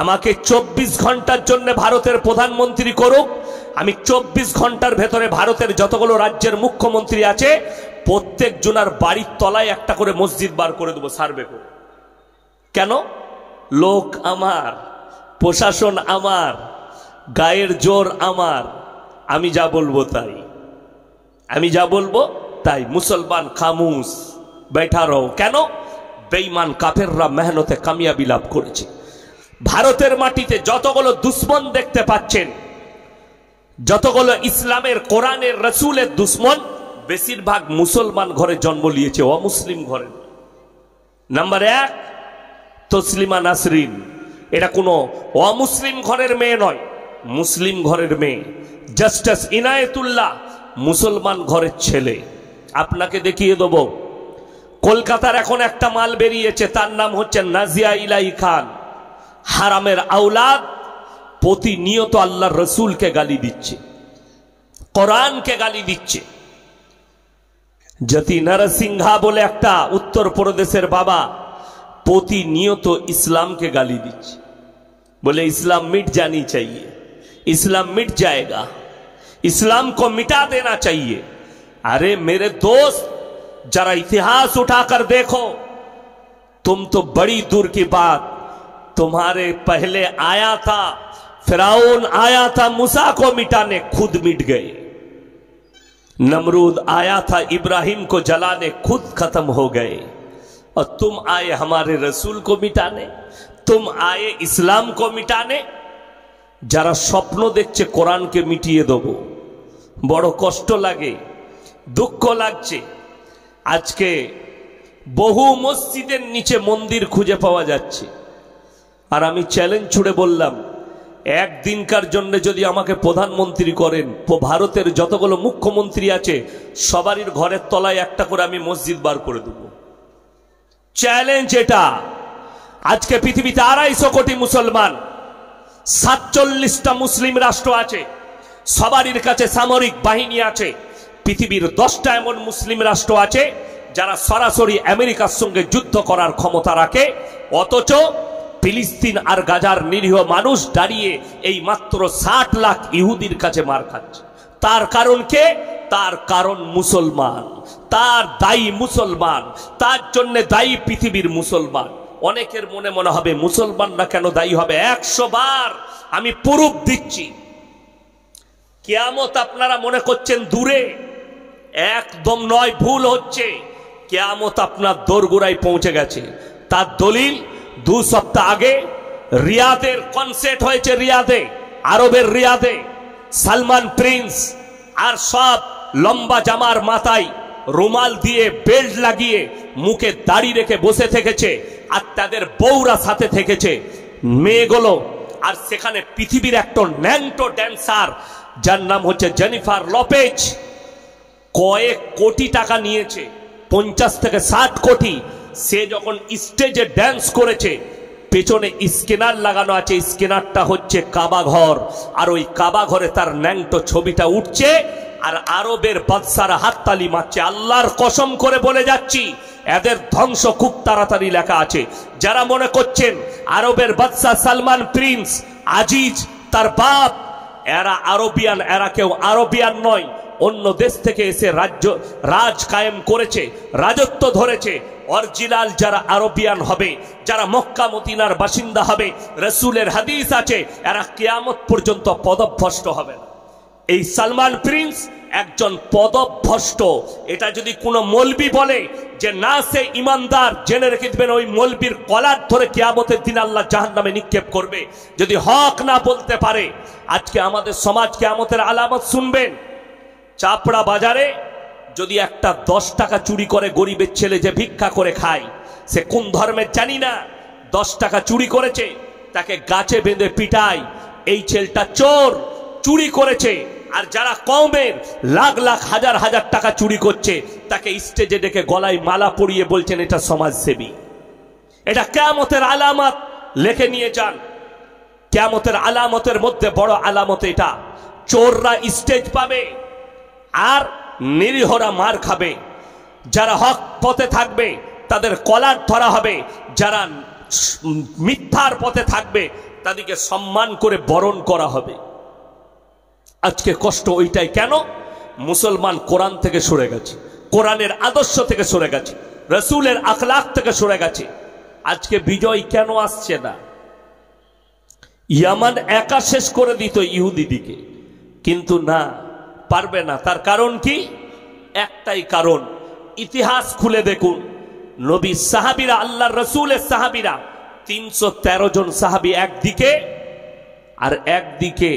আমাকে 24 ঘন্টার জন্য ভারতের প্রধানমন্ত্রী করুক, আমি 24 ঘন্টার ভেতরে ভারতের যতগুলো রাজ্যের মুখ্যমন্ত্রী আছে প্রত্যেক জনার বাড়ির তলায় একটা করে মসজিদ বার করে দেবো সার্ভে করে। কেন? লোক আমার, প্রশাসন আমার, গায়ের জোর আমার, আমি যা বলবো তাই, আমি যা বলবো তাই। মুসলমান খামুস बैठा रहो। কেন? বেঈমান কাফেররা মেহনতে কামিয়াবি লাভ করেছে। ভারতের মাটিতে যতগুলো দুশ্মন দেখতে পাচ্ছেন, যতগুলো ইসলামের কোরআনের রসুলের দুশ্মন, বেশিরভাগ মুসলমান ঘরে জন্ম নিয়েছে, অমুসলিম ঘরে। নাম্বার 1 তসলিমা নাসরিন, এটা কোনো অমুসলিম ঘরের মেয়ে নয়, মুসলিম ঘরের মেয়ে। জাস্টিস ইনায়েতুল্লাহ মুসলমান ঘরের ছেলে। আপনাকে দেখিয়ে দেব, কলকাতার এখন একটা মাল বেরিয়েছে, তার নাম হচ্ছে নাজিয়া ইলাহি খান। হারামের আওলাদ, প্রতিনিয়ত আল্লাহর রসুলকে গালি দিচ্ছে, কোরআনকে গালি দিচ্ছে। জ্যোতি নরসিংহা বলে একটা উত্তর প্রদেশের বাবা প্রতিনিয়ত ইসলামকে গালি দিচ্ছে, बोले इस्लाम मिट जानी चाहिए, इस्लाम मिट जाएगा, इस्लाम को मिटा देना चाहिए। अरे मेरे दोस्त, जरा इतिहास उठाकर देखो, तुम तो बड़ी दूर की बात, तुम्हारे पहले आया था फिरौन, आया था मूसा को मिटाने, खुद मिट गए। नमरूद आया था इब्राहिम को जलाने, खुद खत्म हो गए। और तुम आए हमारे रसूल को मिटाने, तुम आए इस्लाम को मिटाने। যারা স্বপ্ন দেখছে কোরআনকে মিটিয়ে দেব, বড় কষ্ট লাগে, দুঃখ লাগছে। আজকে বহু মসজিদের নিচে মন্দির খুঁজে পাওয়া যাচ্ছে। আর আমি চ্যালেঞ্জ ছুড়ে বললাম, একদিনকার জন্য যদি আমাকে প্রধানমন্ত্রী করেন, ভারতের যতগুলো মুখ্যমন্ত্রী আছে সবারই ঘরের তলায় একটা করে আমি মসজিদ বার করে দেব। চ্যালেঞ্জ এটা। আজকে পৃথিবীতে 250 কোটি মুসলমান, 47টা মুসলিম রাষ্ট্র আছে, সবারই কাছে সামরিক বাহিনী আছে। পৃথিবীর 10টা এমন মুসলিম রাষ্ট্র আছে যারা সরাসরি আমেরিকার সঙ্গে যুদ্ধ করার ক্ষমতা রাখে, অথচ ফিলিস্তিন আর গাজার নিরীহ মানুষ দাঁড়িয়ে এই মাত্র 60 লাখ ইহুদির কাছে মার খাচ্ছে। তার কারণ কে? তার কারণ মুসলমান, তার দায়ী মুসলমান, তার জন্য দায়ী পৃথিবীর মুসলমান। অনেকের মনে মনে হবে মুসলমানরা কেন দায়ী হবে? 100 বার আমি প্রুফ দিচ্ছি। কিয়ামত আপনারা মনে করছেন দূরে, একদম নয়, ভুল হচ্ছে। কিয়ামত আপনার দোরগোড়ায় পৌঁছে গেছে। তার দলিল 2 সপ্তাহ আগে রিয়াদের কনসার্ট হয়েছে, রিয়াদে, আরবের রিয়াদে। সালমান প্রিন্স আর সব লম্বা জামার মাথায় রুমাল দিয়ে বেল্ট লাগিয়ে মুখে দাড়ি রেখে বসে থেকেছে, আর তাদের বউরা সাথে থেকেছে, মেয়েগুলো। আর সেখানে পৃথিবীর একটা ন্যাংটো ড্যান্সার যার নাম হচ্ছে জেনিফার লোপেজ, কয়েক কোটি টাকা নিয়েছে, 50 থেকে 60 কোটি। সে যখন স্টেজে ড্যান্স করেছে, পেছনে স্ক্যানার লাগানো আছে, স্ক্যানারটা হচ্ছে কাবা ঘর, আর ওই কাবা ঘরে তার ন্যাংটো ছবিটা উঠছে, আর আরবের বাদশারা হাততালি মারছে। আল্লাহর কসম করে বলে যাচ্ছি, এদের ধ্বংস খুব তাড়াতাড়ি লেখা আছে। যারা মনে করছেন আরবের বাদশা সালমান প্রিন্স, আজিজ তার বাপ, এরা আরবিয়ান, এরা কেউ আরবিয়ান নয়, অন্য দেশ থেকে এসে রাজ কায়েম করেছে, রাজত্ব ধরেছে। অরিজিনাল যারা আরবিয়ান হবে, যারা মক্কা মদিনার বাসিন্দা হবে, রাসূলের হাদিস আছে, এরা কিয়ামত পর্যন্ত পদভ্রষ্ট হবে না। এই সালমান প্রিন্স একজন পদভ্রষ্ট। এটা যদি কোনো মৌলবি বলে যে না সে ইমানদার, জেনে রেখে দিবেন ওই মৌলবির কলার ধরে কিয়ামতের দিন আল্লাহ জাহান্নামে নিক্ষেপ করবে, যদি হক না বলতে পারে। আজকে আমাদের সমাজ কিয়ামতের আলামত শুনবেন। চাপড়া বাজারে যদি একটা 10 টাকা চুরি করে গরিবের ছেলে যে ভিক্ষা করে খায়, সে কোন ধর্মের জানি না, 10 টাকা চুরি করেছে, তাকে গাছে বেঁধে পিটায়, এই ছেলেটা চোর, চুরি করেছে। আর যারা কওমের লাখ লাখ হাজার হাজার টাকা চুরি করছে, তাকে স্টেজে ডেকে গলায় মালা পরিয়ে বলছেন এটা সমাজসেবী। এটা কিয়ামতের আলামত, লিখে নিয়ে যান। কিয়ামতের আলামতের মধ্যে বড় আলামত এটা। চোররা স্টেজ পাবে আর নিরীহরা মার খাবে। যারা হক পথে থাকবে তাদের কলার ধরা হবে, যারা মিথ্যার পথে থাকবে তাদেরকে সম্মান করে বরণ করা হবে। আজকে কষ্ট ওইটাই, কেন? মুসলমান কোরআন থেকে সরে গেছে, কোরআনের আদর্শ থেকে সরে গেছে, রসুলের আখলাক থেকে সরে গেছে। আজকে বিজয় কেন আসছে না? ইয়ামান একা শেষ করে দিত ইহুদিদিকে, কিন্তু না, পারবে না। তার কারণ কি? একটাই কারণ, ইতিহাস খুলে দেখুন। নবী সাহাবীরা, আল্লাহর রসুলের সাহাবীরা 313 জন সাহাবী একদিকে, আর একদিকে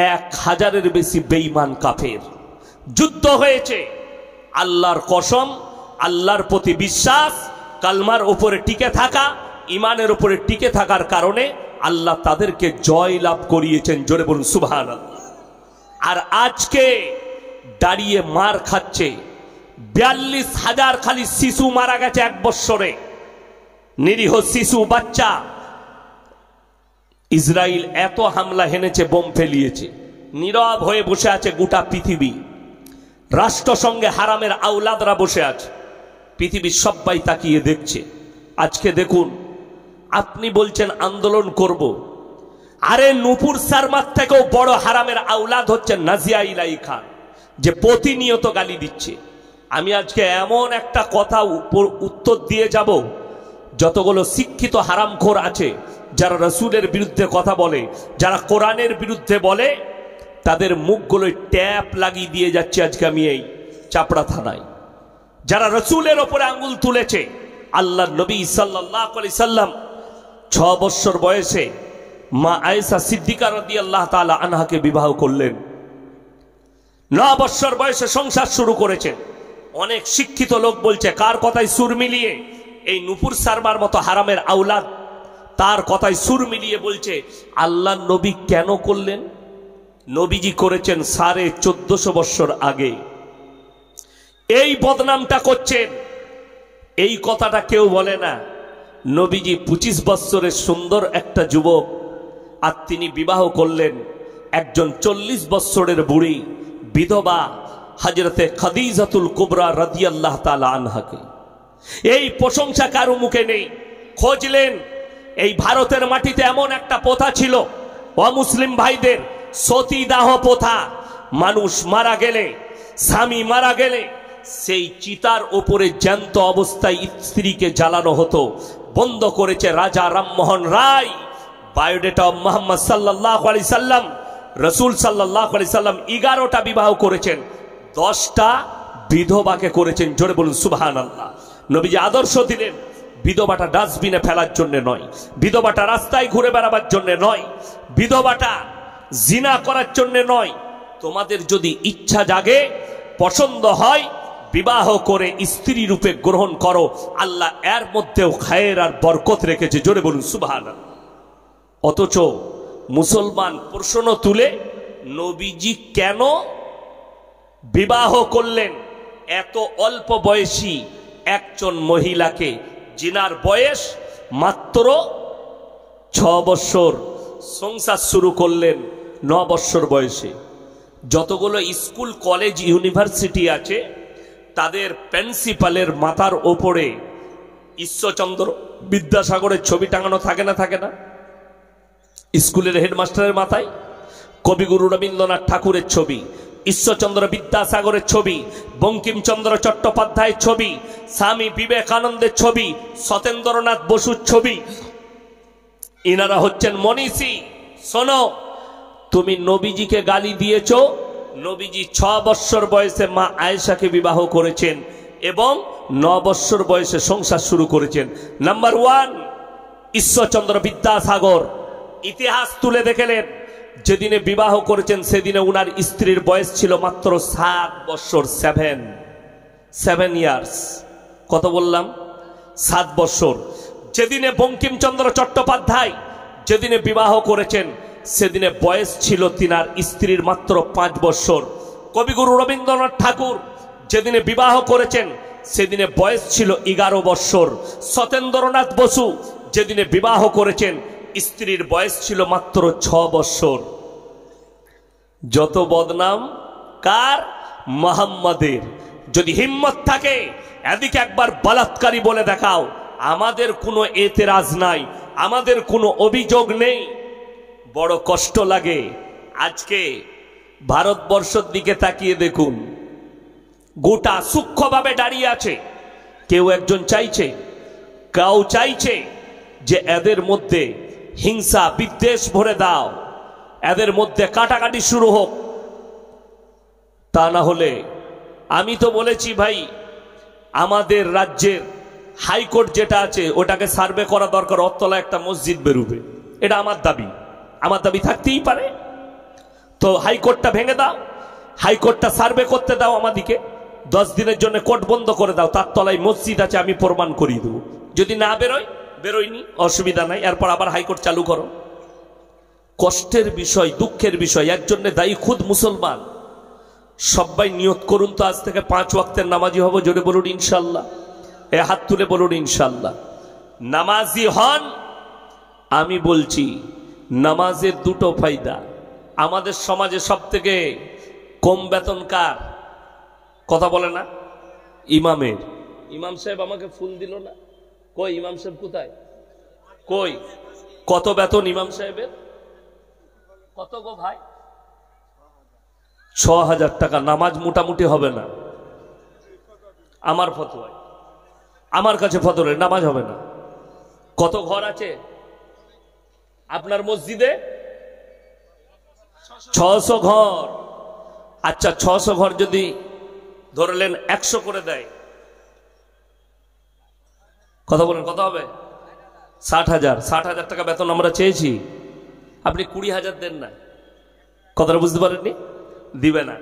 1000-এর বেশি বেঈমান কাফের। যুদ্ধ হয়েছে। আল্লাহর কসম, আল্লাহর প্রতি বিশ্বাস, কালমার উপরে টিকে থাকা, ইমানের উপরে টিকে থাকার কারণে আল্লাহ তাদেরকে জয় লাভ করিয়েছেন। জোরে বলুন সুবহানাল্লাহ। আর আজকে দাঁড়িয়ে মার খাচ্ছে। 42,000 খালি শিশু মারা গেছে 1 বছরে, নিরীহ শিশু বাচ্চা। ইসরায়েল এত হামলা হেনেছে, বোম ফেলিয়েছে, নীরব হয়ে বসে আছে গোটা পৃথিবী। রাষ্ট্রসংঘে হারামের আওলাদরা বসে আছে, পৃথিবীর সবাই তাকিয়ে দেখছে। আজকে দেখুন, আপনি বলছেন আন্দোলন করব, আরে নূপুর শর্মার থেকেও বড় হারামের আওলাদ হচ্ছে নাজিয়া ইলাই খান, যে প্রতিনিয়ত গালি দিচ্ছে। আমি আজকে এমন একটা কথা উত্তর দিয়ে যাব, যতগুলো শিক্ষিত হারামখোর আছে যারা রসুলের বিরুদ্ধে কথা বলে, যারা কোরআনের বিরুদ্ধে বলে, তাদের মুখগুলো ট্যাপ লাগিয়ে দিয়ে যাচ্ছে আজকে আমি এই চাপড়া থানায়। যারা রসুলের ওপরে আঙ্গুল তুলেছে, আল্লাহ নবী সাল্লাল্লাহু আলাইহি সাল্লাম 6 বছর বয়সে মা আয়েশা সিদ্দিকা রাদিয়াল্লাহু তাআলা আনহাকে বিবাহ করলেন। 9 বছর বয়সে সংসার শুরু করেছেন। অনেক শিক্ষিত লোক বলছে, কার কথায় সুর মিলিয়ে? এই নূপুর শর্মার মতো হারামের আওলাদ তার কথায় সুর মিলিয়ে বলছে আল্লাহ নবী কেন করলেন? নবীজি করেছেন 1450 বছর আগে। এই বদনামটা করছেন, এই কথাটা কেউ বলে না। নবীজি 25 বছরের সুন্দর একটা যুবক, আর তিনি বিবাহ করলেন একজন 40 বছরের বুড়ি বিধবা হযরতে খাদিজাতুল কুবরা রাদিয়াল্লাহু তাআলা আনহাকে। এই প্রশংসা কারো মুখে নেই। খোঁজলেন, এই ভারতের মাটিতে এমন একটা প্রথা ছিল, অমুসলিম ভাইদের সতীদাহ প্রথা। মানুষ মারা গেলে, স্বামী মারা গেলে সেই চিতার উপরে জ্যান্ত অবস্থায় স্ত্রীকে জ্বালানো হতো। বন্ধ করেছে রাজা রামমোহন রায়। বায়োডেটা অফ মুহাম্মদ সাল্লাল্লাহু আলাইহি সাল্লাম, রসুল সাল্লাল্লাহু আলাইহি সাল্লাম 11টা বিবাহ করেছেন, 10টা বিধবাকে করেছেন। জোরে বলুন সুবহানাল্লাহ। নবীজি আদর্শ দিলেন, বিধবাটা ডাস্টবিনে ফেলার জন্য নয়, বিধবাটা রাস্তায় ঘুরে বেড়াবার জন্য নয়, বিধবাটা জিনা করার জন্য নয়। তোমাদের যদি ইচ্ছা জাগে, পছন্দ হয়, বিবাহ করে স্ত্রী রূপে গ্রহণ করো। আল্লাহ এর মধ্যেও খায়ের আর বরকত রেখেছে। জোরে বলুন সুবহানাল্লাহ। অথচ মুসলমান প্রশ্ন তুলে, নবীজি কেন বিবাহ করলেন এত অল্প বয়সী একজন মহিলাকে? জিনার বয়স মাত্র 6 বছর, সংসার শুরু করলেন 9 বছর বয়সে। যতগুলো স্কুল, কলেজ, ইউনিভার্সিটি আছে, তাদের প্রিন্সিপালের মাথার ওপরে ঈশ্বরচন্দ্র বিদ্যাসাগরের ছবি টাঙানো থাকে না? থাকে না? স্কুলের হেডমাস্টারের মাথায় কবিগুরু রবীন্দ্রনাথ ঠাকুরের ছবি, ঈশ্বরচন্দ্র বিদ্যাসাগরের ছবি, বঙ্কিমচন্দ্র চট্টোপাধ্যায়ের ছবি, স্বামী বিবেকানন্দের ছবি, সত্যেন্দ্রনাথ বসুর ছবি। ইনারা হচ্ছেন মনীষী। শোনো, তুমি নবীজিকে গালি দিয়েছ। নবীজি 6 বছর বয়সে মা আয়েশাকে বিবাহ করেছেন এবং 9 বছর বয়সে সংসার শুরু করেছেন। নাম্বার 1, ঈশ্বরচন্দ্র বিদ্যাসাগর ইতিহাস তুলে দেখলেন, যেদিনে বিবাহ করেছেন সেদিনে উনার স্ত্রীর বয়স ছিল মাত্র 7 বছর। 7 ইয়ার্স। কত বললাম? 7 বছর। যেদিনে বঙ্কিমচন্দ্র চট্টোপাধ্যায় যেদিনে বিবাহ করেছেন সেদিনে বয়স ছিল তিনার স্ত্রীর মাত্র 5 বছর। কবিগুরু রবীন্দ্রনাথ ঠাকুর যেদিনে বিবাহ করেছেন সেদিনে বয়স ছিল 11 বছর। সত্যেন্দ্রনাথ বসু যেদিনে বিবাহ করেছেন স্ত্রীর বয়স ছিল মাত্র 6 বছর। যত বদনাম কার? মুহাম্মাদের। যদি হিম্মত থাকে এদিকে একবার বলাৎকারী বলে দেখাও, আমাদের কোনো এতেরাজ নাই। আমাদের কোনো অভিযোগ নেই। বড় কষ্ট লাগে। আজকে ভারতবর্ষের দিকে তাকিয়ে দেখুন, গোটা সূক্ষ্মভাবে দাঁড়িয়ে আছে। কেউ একজন চাইছে, কেউ চাইছে যে এদের মধ্যে হিংসা বিদ্বেষ ভরে দাও, এদের মধ্যে কাটাকাটি শুরু হোক। তা না হলে আমি তো বলেছি ভাই, আমাদের রাজ্যের হাইকোর্ট যেটা আছে ওটাকে সার্ভে করা দরকার, অতলা একটা মসজিদ বেরোবে। এটা আমার দাবি, আমার দাবি থাকতেই পারে। তো হাইকোর্টটা ভেঙে দাও, হাইকোর্টটা সার্ভে করতে দাও, আমাদিকে 10 দিনের জন্য কোর্ট বন্ধ করে দাও, তার তলায় মসজিদ আছে, আমি প্রমাণ করিয়ে দেবো। যদি না বেরোয়নি অসুবিধা নাই, এরপর আবার হাইকোর্ট চালু করো। কষ্টের বিষয়, দুঃখের বিষয়। একজনের দায়ী খুদ মুসলমান। সবাই নিয়ত করুন তো আজ থেকে 5 ওয়াক্তের নামাজি হব। জোরে বলুন ইনশাল্লাহ। এ হাত তুলে বলুন ইনশাল্লাহ। নামাজি হন। আমি বলছি নামাজের দুটো ফায়দা। আমাদের সমাজে সব থেকে কম বেতন কার? কথা বলে না? ইমামের। ইমাম সাহেব আমাকে ফুল দিল না। কই ইমাম সাহেব কোথায়? কই কত বেতন ইমাম সাহেবের? কত গো ভাই? 6000 টাকা। নামাজ মোটামুটি হবে না আমার ফতোয়ায়, আমার কাছে ফতোয়া, নামাজ হবে না। কত ঘর আছে আপনার মসজিদে? 600 ঘর। আচ্ছা 600 ঘর যদি ধরলেন 100 করে দেয়, কথা বলেন কত হবে? 60,000। 60,000 টাকা বেতন আমরা চেয়েছি, আপনি 20,000 দেন না। কথাটা বুঝতে পারেননি? দিবে না।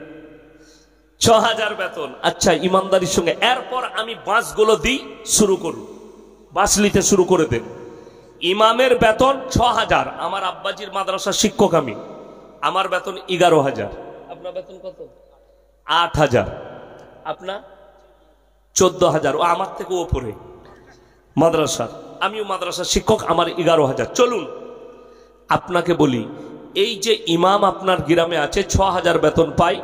6,000 বেতন। আচ্ছা ইমানদারির সঙ্গে এরপর আমি বাঁশগুলো দিই, শুরু করুন, বাঁশ নিতে শুরু করে দেন। ইমামের বেতন 6,000। আমার আব্বাজির মাদ্রাসার শিক্ষক আমি, আমার বেতন 11,000। আপনার বেতন কত? 8,000। আপনার 14,000। ও আমার থেকে ওপরে মাদ্রাসার, আমিও মাদ্রাসার শিক্ষক, আমার 11,000। চলুন আপনাকে বলি, এই যে ইমাম আপনার গ্রামে আছে 6,000 বেতন পায়,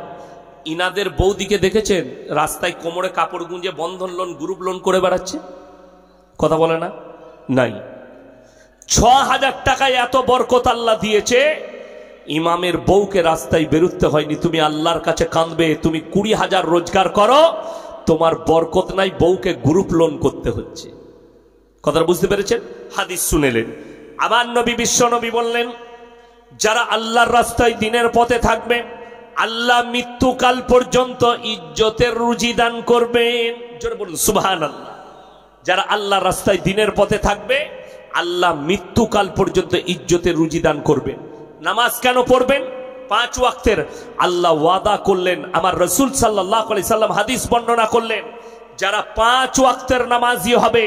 ইনাদের বৌদিকে দেখেছেন রাস্তায় কোমরে কাপড় গুঁজে বন্ধন লোন গ্রুপ লোন করে বেড়াচ্ছে? কথা বলে না? নাই। 6,000 টাকায় এত বরকত আল্লাহ দিয়েছে, ইমামের বউকে রাস্তায় বেরোতে হয়নি। তুমি আল্লাহর কাছে কাঁদবে, তুমি 20,000 রোজগার করো, তোমার বরকত নাই, বউকে গ্রুপ লোন করতে হচ্ছে। কথাটা বুঝতে পেরেছেন? হাদিস শুনেলেন। আমার নবী বিশ্ব নবী বললেন, যারা আল্লাহর রাস্তায় দিনের পথে থাকবে, আল্লাহ মৃত্যুকাল পর্যন্ত ইজ্জতের রুজি দান করবেন। জোরে বলুন সুবহানাল্লাহ। যারা আল্লাহর রাস্তায় দিনের পথে থাকবে, আল্লাহ মৃত্যুকাল পর্যন্ত ইজ্জতের রুজি দান করবেন। নামাজ কেন পড়বেন? 5 ওয়াক্তের আল্লাহ ওয়াদা করলেন, আমার রাসূল সাল্লাল্লাহু আলাইহি সাল্লাম হাদিস বর্ণনা করলেন, যারা 5 ওয়াক্তের নামাজি হবে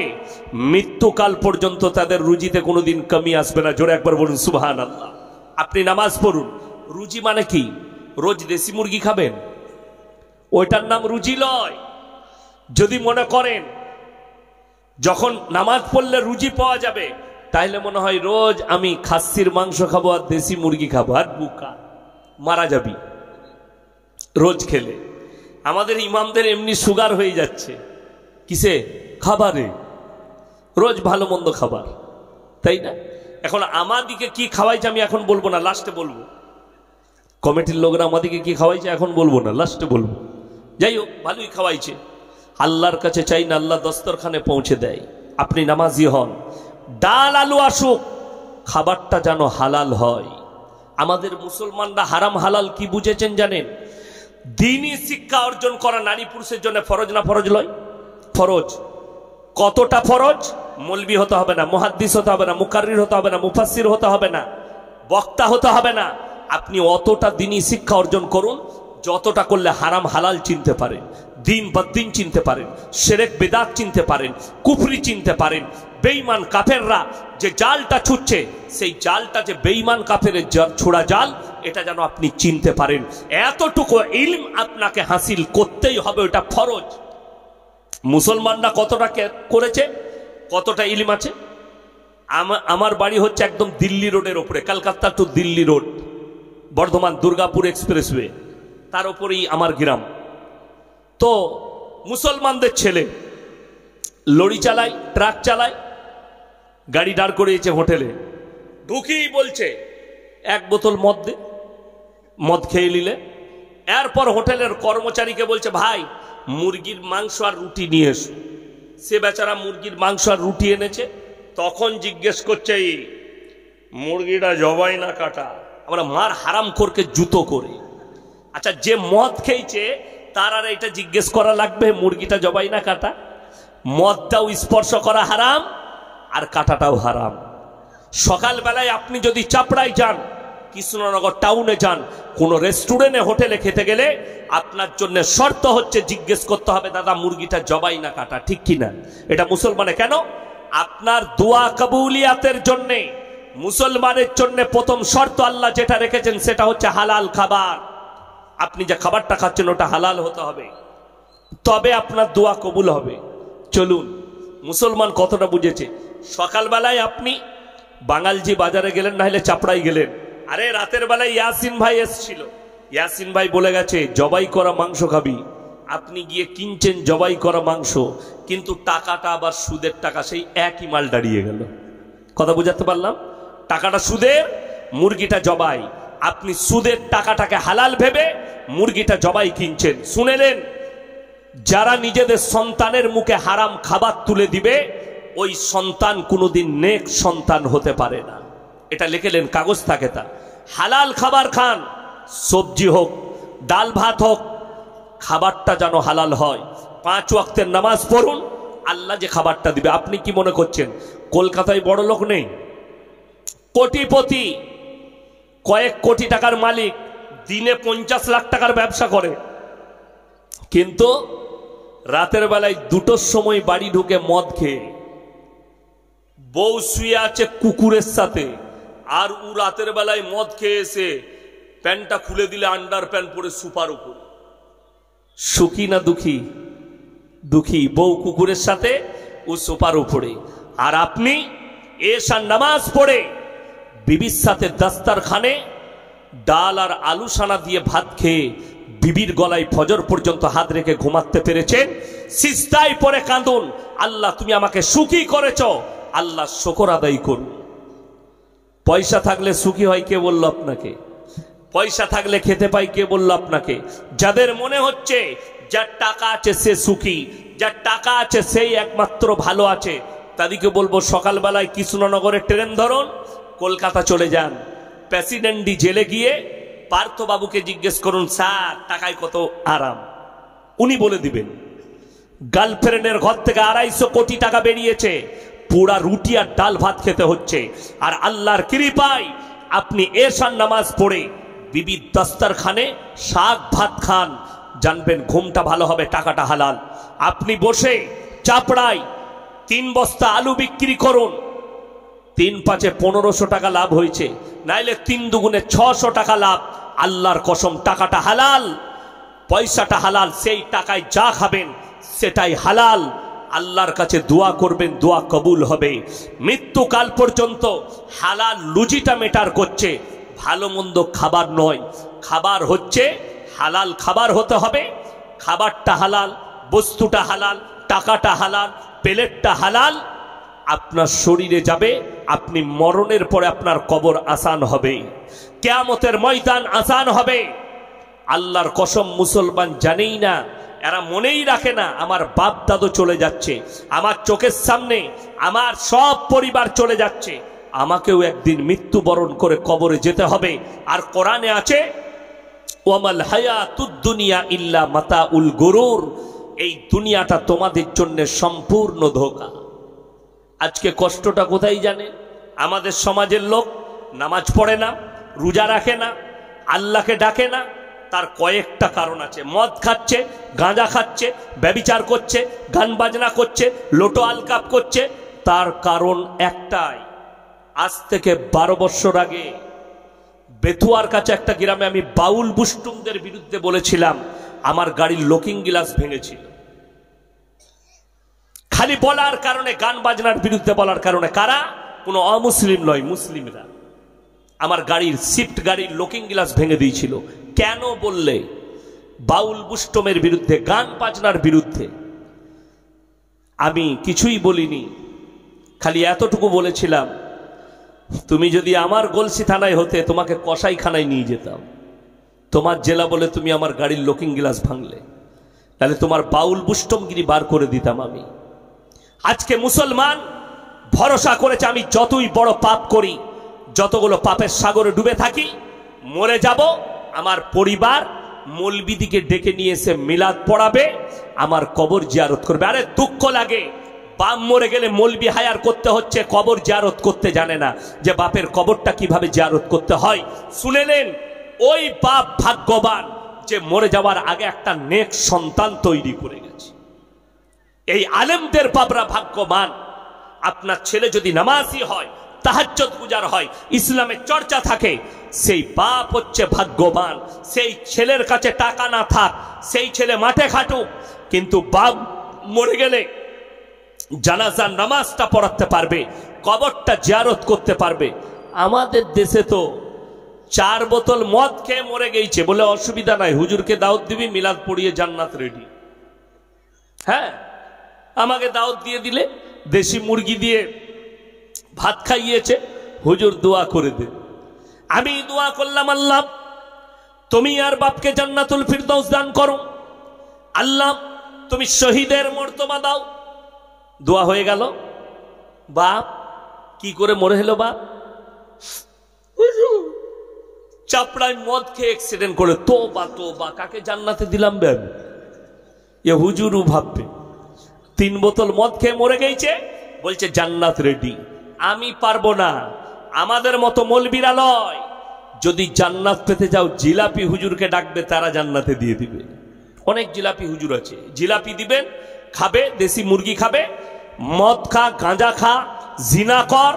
মৃত্যুকাল পর্যন্ত তাদের রুজিতে কোনোদিন কমি আসবে না। জোরে একবার বলুন সুবহানাল্লাহ। আপনি নামাজ পড়ুন। রুজি মানে কি? রোজ দেশি মুরগি খাবেন? ওইটার নাম রুজি লয়। যদি মনে করেন যখন নামাজ পড়লে রুজি পাওয়া যাবে, তাহলে মনে হয় রোজ আমি খাসির মাংস খাবো আর দেশি মুরগি খাবো, আর বুকা, মারা যাবি রোজ খেলে। আমাদের ইমামদের এমনি সুগার হয়ে যাচ্ছে কিসে? খাবারে। রোজ ভালো মন্দ খাবার, তাই না? এখন আমাদিকে কি খাওয়াইছে আমি এখন বলবো না, লাস্টে বলবো। কমিটির লোকরা আমাদিকে কি খাওয়াইছে এখন বলবো না, লাস্টে বলবো। যাই হোক, ভালোই খাওয়াইছে। আল্লাহর কাছে চাই না আল্লাহ দস্তরখানে পৌঁছে দেয়। আপনি নামাজি হন, ডাল আলু আসুক, খাবারটা যেন হালাল হয়। আমাদের মুসলমানরা হারাম হালাল কি বুঝেছেন জানেন? দ্বীনি শিক্ষা অর্জন করা নারী পুরুষের জন্য ফরজ না ফরজ লয়? ফরজ। কতটা ফরজ? মৌলবি হতে হবে না, মুহাদ্দিস হতে হবে না, মুকাররির হতে হবে না, মুফাসসির হতে হবে না, বক্তা হতে হবে না। আপনি অতটা দ্বীনি শিক্ষা অর্জন করুন যতটা করলে হারাম হালাল চিনতে পারেন, দিন বদ্দিন চিনতে পারেন, শিরক বিদআত চিনতে পারেন, কুফরি চিনতে পারেন। বেঈমান কাফেররা যে জালটা ছুটছে, সেই জালটা যে বেঈমান কাফেরের ছোড়া জাল, এটা যেন আপনি চিনতে পারেন। এতটুকু ইলম আপনাকে হাসিল করতেই হবে, ওটা ফরজ। মুসলমানরা কতটা করেছে, কতটা ইলম আছে? আমার বাড়ি হচ্ছে একদম দিল্লি রোডের ওপরে, Kolkata to Delhi road, Bardhaman Durgapur expressway, তার উপরেই আমার গ্রাম। তো মুসলমানদের ছেলে লরি চালায়, ট্রাক চালায়, গাড়ি দাঁড় করিয়েছে হোটেলে, ঢুকি বলছে এক বোতল মদ দে, মদ খেয়ে নিলে। এরপর হোটেলের কর্মচারীকে বলছে ভাই মুরগির মাংস আর রুটি নিয়ে এসো। সে বেচারা মুরগির মাংস আর রুটি এনেছে। তখন জিজ্ঞেস করছে মুরগিটা জবাই না কাটা। আমরা মার হারাম খোরকে জুতো করে। আচ্ছা, যে মদ খেয়েছে তার আর এটা জিজ্ঞেস করা লাগবে মুরগিটা জবাই না কাটা? মদটাও স্পর্শ করা হারাম আর কাটাটাও হারাম। সকালবেলায় আপনি যদি চাপড়ায় যান, কৃষ্ণনগর টাউনে যান, কোন রেস্টুরেন্টে হোটেলে খেতে গেলে আপনার জন্য শর্ত হচ্ছে জিজ্ঞেস করতে হবে দাদা মুরগিটা জবাই না কাটা, ঠিক কিনা? এটা মুসলমানে কেন? আপনার দোয়া কবুলিয়াতের জন্য মুসলমানের জন্য প্রথম শর্ত আল্লাহ যেটা রেখেছেন সেটা হচ্ছে হালাল খাবার। আপনি যে খাবারটা খাচ্ছেন ওটা হালাল হতে হবে, তবে আপনার দোয়া কবুল হবে। চলুন, মুসলমান কতটা বুঝেছে। সকালবেলায় আপনি বাঙালজি বাজারে গেলেন, না হলে চাপড়াই গেলেন, আরে রাতের বেলায় ইয়াসিন ভাই এসছিল, ইয়াসিন ভাই বলে গেছে জবাই করা মাংস খাবি। আপনি গিয়ে কিনছেন জবাই করা মাংস, কিন্তু টাকাটা আবার সুদের টাকা, সেই একই মাল দাঁড়িয়ে গেল। কথা বুঝাতে পারলাম? টাকাটা সুদের, মুরগিটা জবাই। আপনি সুদের টাকাটাকে হালাল ভেবে মুরগিটা জবাই কিনছেন। শুনেলেন, যারা নিজেদের সন্তানের মুখে হারাম খাবার তুলে দিবে ওই সন্তান কোনোদিন নেক সন্তান হতে পারে না। এটা লিখেলেন, কাগজ থাকে তা। হালাল খাবার খান, সবজি হোক, ডাল ভাত হোক, খাবারটা যেন হালাল হয়। 5 ওয়াক্তের নামাজ পড়ুন, আল্লাহ যে খাবারটা দিবে। আপনি কি মনে করছেন কলকাতায় বড় লোক নেই? কোটিপতি, কয়েক কোটি টাকার মালিক, দিনে 50 লাখ টাকার ব্যবসা করে, কিন্তু রাতের বেলায় 2টোর সময় বাড়ি ঢুকে মদ খেয়ে বউ শুয়ে আছে কুকুরের সাথে, আর ও রাতের বেলায় মদ খেয়ে এসে প্যান্টটা খুলে দিলে আন্ডার প্যান্ট পরে সুপার উপর। সুখী না দুঃখী? দুঃখী। বউ কুকুরের সাথে, ও সুপার উপরে। আর আপনি এশার নামাজ পড়ে বিবির সাথে দস্তরখানে ডাল আর আলু সানা দিয়ে ভাত খেয়ে বিবির গলায় ফজর পর্যন্ত হাত রেখে ঘুমাতে পেরেছেন। সিজদায় পড়ে কাঁদুন, আল্লাহ তুমি আমাকে সুখী করেছ, আল্লাহ শুকর আদায় করুন। পয়সা থাকলে সুখী হয় কে বলল আপনাকে? পয়সা থাকলে খেতে পাই কে বলল আপনাকে? যাদের মনে হচ্ছে যার টাকা আছে সে সুখী, যার টাকা আছে সেই একমাত্র ভালো আছে, তাদেরকে বলবো সকালবেলায় কৃষ্ণনগরে ট্রেন ধরুন, কলকাতা চলে যান। প্রেসিডেন্টই জেলে গিয়ে পার্থবাবুকে জিজ্ঞেস করুন স্যার টাকায় কত আরাম, উনি বলে দিবেন। গার্লফ্রেন্ডের ঘর থেকে 250 কোটি টাকা বেরিয়েছে, পুরা রুটি আর ডাল ভাত খেতে হচ্ছে। আর আল্লাহর কৃপায় আপনি এশার নামাজ পড়ে বিবির দস্তরখানে শাক ভাত খান, জানবেন ঘুমটা ভালো হবে, টাকাটা হালাল। আপনি বসে চাপড়ায় 3 বস্তা আলু বিক্রি করুন, 3 পাঁচে 1500 টাকা লাভ হয়েছে, নাইলে 3 দুগুণে 600 টাকা লাভ। আল্লাহর কসম টাকাটা হালাল, পয়সাটা হালাল, সেই টাকায় যা খাবেন সেটাই হালাল। আল্লাহর কাছে দোয়া করবেন, দোয়া কবুল হবে। মৃত্যুকাল পর্যন্ত হালাল রুজিটা মেটার করছে, ভালো মন্দ খাবার নয়। খাবার হচ্ছে হালাল খাবার হতে হবে, খাবারটা হালাল, বস্তুটা হালাল, টাকাটা হালাল, প্লেটটা হালাল। আপনার শরীরে যাবে, আপনি মরণের পরে আপনার কবর আসান হবে, কিয়ামতের ময়দান আসান হবে। আল্লাহর কসম মুসলমান জানেই না, এরা মনেই রাখে না আমার বাপ দাদু চলে যাচ্ছে, আমার চোখের সামনে আমার সব পরিবার চলে যাচ্ছে, আমাকেও একদিন মৃত্যুবরণ করে কবরে যেতে হবে। আর কোরআনে আছে ওয়ামাল হায়াতুদ দুনিয়া ইল্লা মাতাউল গুরুর, এই দুনিয়াটা তোমাদের জন্য সম্পূর্ণ ধোঁকা। আজকে কষ্টটা কোথায় জানেন? আমাদের সমাজের লোক নামাজ পড়ে না, রোজা রাখে না, আল্লাহকে ডাকে না। তার কয়েকটা কারণ আছে। মদ খাচ্ছে, গাঁজা খাচ্ছে, ব্যভিচার করছে, গান বাজনা করছে, লোটো আলকাপ করছে। তার কারণ একটাই, আজ থেকে 12 বছর আগে বেথুয়ার কাছে একটা গ্রামে আমি বাউল বুস্টুমদের বিরুদ্ধে বলেছিলাম, আমার গাড়ির লুকিং গ্লাস ভেঙেছিল। খালি বলার কারণে, গান বাজনার বিরুদ্ধে বলার কারণে। কারা? কোনো অমুসলিম নয়, মুসলিমরা আমার গাড়ির শিফট গাড়ির লুকিং গ্লাস ভেঙে দিয়েছিল। কেন বললে? বাউল বুস্টমের বিরুদ্ধে, গান বাজনার বিরুদ্ধে। আমি কিছুই বলিনি, খালি এতটুকু বলেছিলাম, তুমি যদি আমার গলসি থানায় হতে তোমাকে কসাইখানায় নিয়ে যেতাম। তোমার জেলা বলে তুমি আমার গাড়ির লুকিং গ্লাস ভাঙলে, তাহলে তোমার বাউল বুষ্টমগিরি বার করে দিতাম আমি। আজকে মুসলমান ভরসা করেছে আমি যতই বড় পাপ করি, যতগুলো পাপের সাগরে ডুবে থাকি, মরে যাব, আমার পরিবার মৌলবিদিকে ডেকে নিয়ে এসে মিলাদ পড়াবে, আমার কবর জিয়ারত করবে। আরে দুঃখ লাগে, বাপ মরে গেলে মৌলবি হায়ার করতে হচ্ছে, কবর জিয়ারত করতে জানে না যে বাপের কবরটা কিভাবে জিয়ারত করতে হয়। শুনে নেন, ওই বাপ ভাগ্যবান যে মরে যাওয়ার আগে একটা নেক সন্তান তৈরি করে গেছে। এই আলেমদের বাপরা ভাগ্যবান। আপনার ছেলে যদি নামাজি হয়, তাহাজ্জুদ গুজার হয়, ইসলামের চর্চা থাকে, সেই বাপ হচ্ছে ভাগ্যবান। সেই ছেলের কাছে টাকা না থাক, সেই ছেলে মাঠে খাটুক, কিন্তু বাপ মরে গেলে জানাজার নামাজটা পড়াতে পারবে, কবরটা জিয়ারত করতে পারবে। আমাদের দেশে তো 4 বোতল মদ খেয়ে মরে গেছে, বলে অসুবিধা নাই, হুজুরকে দাওয়াত দিবি, মিলাদ পড়িয়ে জান্নাত রেডি। হ্যাঁ, আমাকে দাওয়াত দিয়ে দিলে, দেশি মুরগি দিয়ে ভাত খাইয়েছে, হুজুর দোয়া করে দে। আমি দোয়া করলাম, আল্লাহ তুমি আর বাপকে জান্নাতুল ফিরদাউস দান করো, আল্লাহ তুমি শহীদের মর্তবা দাও। দোয়া হয়ে গেল। বাপ কি করে মরে হলো? বাপ চাপড়ায় মদ খেয়ে অ্যাক্সিডেন্ট করে, তোবা তোবা, কাকে জান্নাতে দিলাম ব্যাগ? এ হুজুরও ভাববে 3 বোতল মদ খেয়ে মরে গেছে, বলছে জান্নাত রেডি। আমি পারবো না, আমাদের মতো মৌলবীরা লয়। যদি জান্নাত পেতে যাও, জিলাপি হুজুরকে ডাকবে, তারা জান্নাতে দিয়ে দিবে। অনেক জিলাপি হুজুর আছে, জিলাপি দিবেন, খাবে, দেশি মুরগি খাবে, মদ খা, গাঁজা খা, জিনা কর,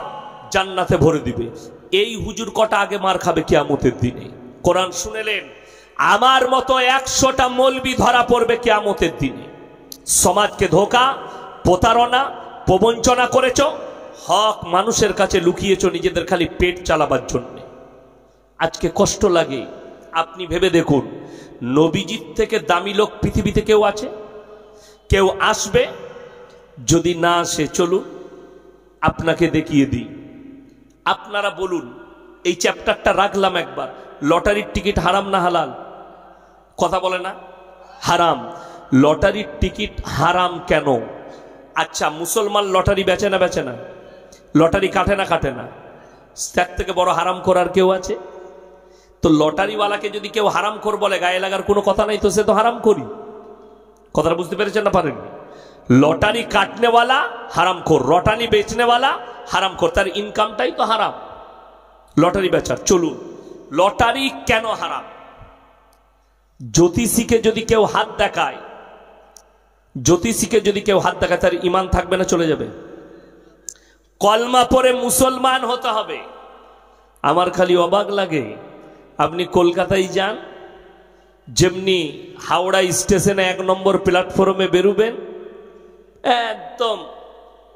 জান্নাতে ভরে দিবে। এই হুজুর কটা আগে মার খাবে কিয়ামতের দিনে। কোরআন শুনেলেন, আমার মতো 100টা মৌলবি ধরা পড়বে কিয়ামতের দিনে। সমাজকে ধোঁকা, প্রতারণা, প্রবঞ্চনা করেছ, হক মানুষের কাছে লুকিয়েছ নিজেদের খালি পেট চালাবার জন্য। আজকে কষ্ট লাগে। আপনি ভেবে দেখুন, নবীজির থেকে দামি লোক পৃথিবীতে কেউ আছে? কেউ আসবে? যদি না আসে, চলুন আপনাকে দেখিয়ে দিই। আপনারা বলুন, এই চ্যাপ্টারটা রাখলাম একবার, লটারির টিকিট হারাম না হালাল? কথা বলে না? হারাম। লটারির টিকিট হারাম কেন? আচ্ছা, মুসলমান লটারি বেচে না বেচে না? লটারি কাটে না কাটে না? তার থেকে বড় হারাম করার কেউ আছে? তো লটারিওয়ালাকে যদি কেউ হারাম কর বলে, গায়ে লাগার কোনো কথা নাই, তো সে তো হারাম করি। কথাটা বুঝতে পেরেছেন না পারেননি? লটারি কাটনেওয়ালা হারাম কর, লটারি বেচনেওয়ালা হারাম কর, তার ইনকামটাই তো হারাম, লটারি বেচার। চলুন, লটারি কেন হারাম? জ্যোতিষীকে যদি কেউ হাত দেখায়, জ্যোতিষীকে যদি কেউ হাত দেখায়, তার ইমান থাকবে না চলে যাবে? কলমা পড়ে মুসলমান হতে হবে। আমার খালি অবাক লাগে, আপনি কলকাতায় যান, যেমনি হাওড়া স্টেশনে 1 নম্বর প্ল্যাটফর্মে বেরুবেন, একদম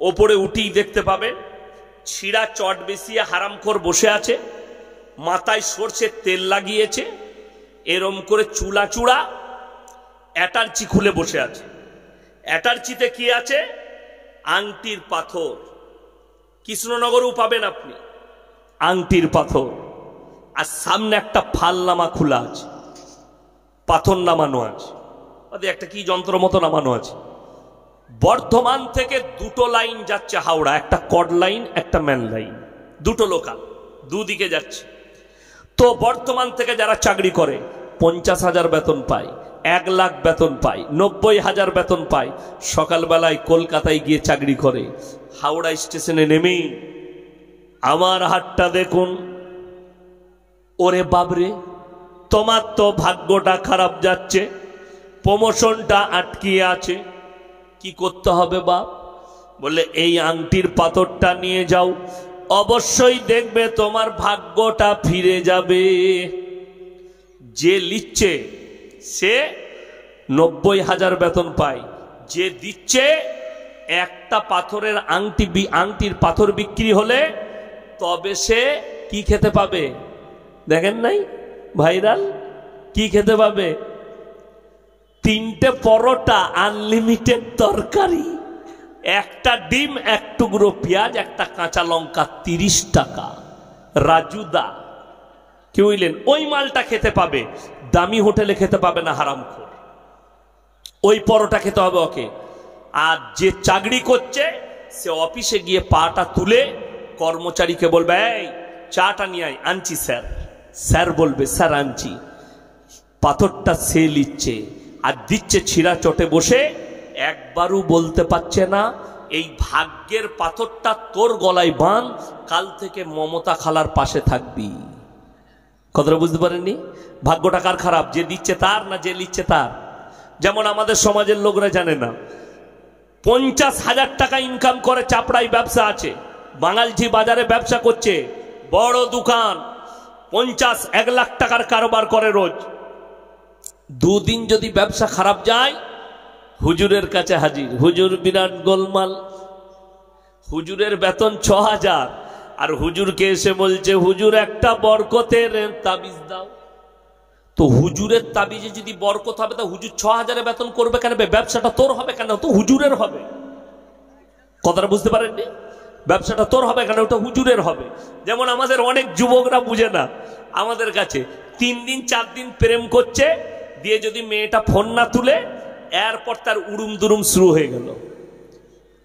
ওপরে উঠেই দেখতে পাবেন ছিঁড়া চট বেশিয়ে হারামখোর বসে আছে, মাথায় সরষের তেল লাগিয়েছে, এরম করে চুলা চূড়া, অ্যাটার্চি খুলে বসে আছে। অ্যাটার্চিতে কি আছে? আংটির পাথর। কৃষ্ণনগরেও পাবেন আপনি আংটির পাথর, আর সামনে একটা ফালনামা খোলা আছে, পাথর নামানো আছে, একটা কি যন্ত্র মতো নামানো আছে। বর্ধমান থেকে 2টো লাইন যাচ্ছে হাওড়া, একটা কড লাইন, একটা ম্যান লাইন, 2টো লোকাল, দুদিকে যাচ্ছে। তো বর্ধমান থেকে যারা চাকরি করে 50,000 বেতন পায়, 1 লাখ বেতন পায়, 90,000 বেতন পায়, সকালবেলায় কলকাতায় গিয়ে চাকরি করে। হাওড়া স্টেশনে নেমেই আমার হাতটা দেখুন, ওরে বাবরে, তোমার তো ভাগ্যটা খারাপ যাচ্ছে, প্রমোশনটা আটকিয়ে আছে, কি করতে হবে বাপ? বলে এই আংটির পাথরটা নিয়ে যাও, অবশ্যই দেখবে তোমার ভাগ্যটা ফিরে যাবে। যে লিখছে সে 90,000 বেতন পায়, যে দিচ্ছে একটা পাথরের আংটির পাথর বিক্রি হলে তবে সে কি খেতে পাবে? দেখেন নাই ভাইরাল, কি খেতে পাবে? 3টে পরোটা, আনলিমিটেড তরকারি। একটা ডিম, এক টুকরো পেঁয়াজ, একটা কাঁচা লঙ্কা 30 টাকা। রাজুদা কি বুঝলেন? ওই মালটা খেতে পাবে, দামি হোটেলে খেতে পাবে না হারামখোর। ওই পরোটা খেতে হবে ওকে। আর যে চাকরি করছে সে অফিসে গিয়ে পাটা তুলে কর্মচারীকে বলবে, এই চাটা নিয়ে আয়। আনছি স্যার। স্যার বলবে, স্যার আনছি। পাথরটা সে লিচ্ছে আর দিচ্ছে ছিঁড়া চটে বসে, একবারও বলতে পারছে না এই ভাগ্যের পাথরটা তোর গলায় বাঁধ, কাল থেকে মমতা খালার পাশে থাকবি। কথাটা বুঝতে পারেননি? ভাগ্যটা কার খারাপ? যে দিচ্ছে তার না যে লিচ্ছে তার? যেমন আমাদের সমাজের লোকরা জানে না, 50,000 টাকা ইনকাম করে, চাপড়াই ব্যবসা আছে, বাঙালঝি বাজারে ব্যবসা করছে, বড় দোকান, 50-1 লাখ টাকার কারবার করে রোজ। দুদিন যদি ব্যবসা খারাপ যায়, হুজুরের কাছে হাজির। হুজুর বিরাট গোলমাল, হুজুরের বেতন 6,000, আর হুজুরকে এসে বলছে, হুজুর একটা বরকতের তাবিজ দাও। তো হুজুরের তাবিজে যদি বরকত হবে, তা হুজুর 6,000 বেতন করবে কেন? ব্যবসাটা তোর হবে কেন? তো হুজুরের হবে। কথাটা বুঝতে পারেননি? ব্যবসাটা তোর হবে কেন? ওটা হুজুরের হবে। যেমন আমাদের অনেক যুবকরা বুঝে না, আমাদের কাছে 3 দিন 4 দিন প্রেম করছে, দিয়ে যদি মেয়েটা ফোন না তুলে, এরপর তার উড়ুম দুরুম শুরু হয়ে গেল।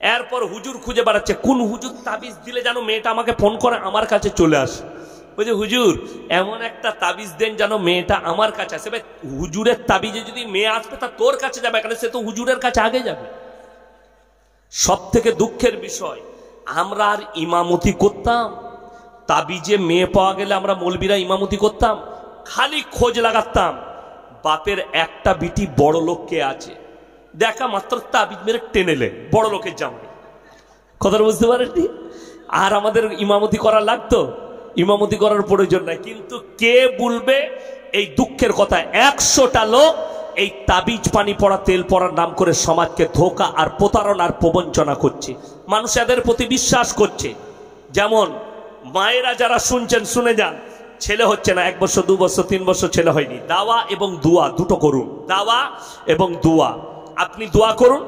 এরপর হুজুর খুঁজে বেড়াচ্ছে, কোন হুজুর তাবিজ দিলে যেন মেয়েটা আমাকে ফোন করে, আমার কাছে চলে আসে। বলছে, হুজুর এমন একটা তাবিজ দেন যেন মেয়েটা আমার কাছে আসে। হুজুরের তাবিজে যদি মেয়ে আসবে, তা তোর কাছে যাবে কেন? সে তো হুজুরের কাছে আগে যাবে। সব থেকে দুঃখের বিষয়, আমরা আর ইমামতি করতাম, তাবিজে মেয়ে পাওয়া গেলে আমরা মৌলবীরা ইমামতি করতাম, খালি খোঁজ লাগাতাম বাপের একটা বিটি বড় লোক কে আছে, দেখা মাত্র তাবিজ মেরে টেনেলে বড় লোকের জামাই। কথাটা বুঝতে পারেননি? আর আমাদের ইমামতি করা লাগতো? ইমামতি করার প্রয়োজন নাই। কিন্তু কে বলবে এই দুঃখের কথা, 100টা লোক এই তাবিজ পানি পড়া তেল পড়ার নাম করে সমাজকে ধোঁকা আর প্রতারণার প্রবঞ্চনা করছে, মানুষ এদের প্রতি বিশ্বাস করছে। যেমন মায়েরা যারা শুনছেন শুনে যান, ছেলে হচ্ছে না, 1 বছর 2 বছর 3 বছর ছেলে হয়নি, দাওয়া এবং দুয়া দুটো করুন। দাওয়া এবং দুয়া, আপনি দোয়া করুন,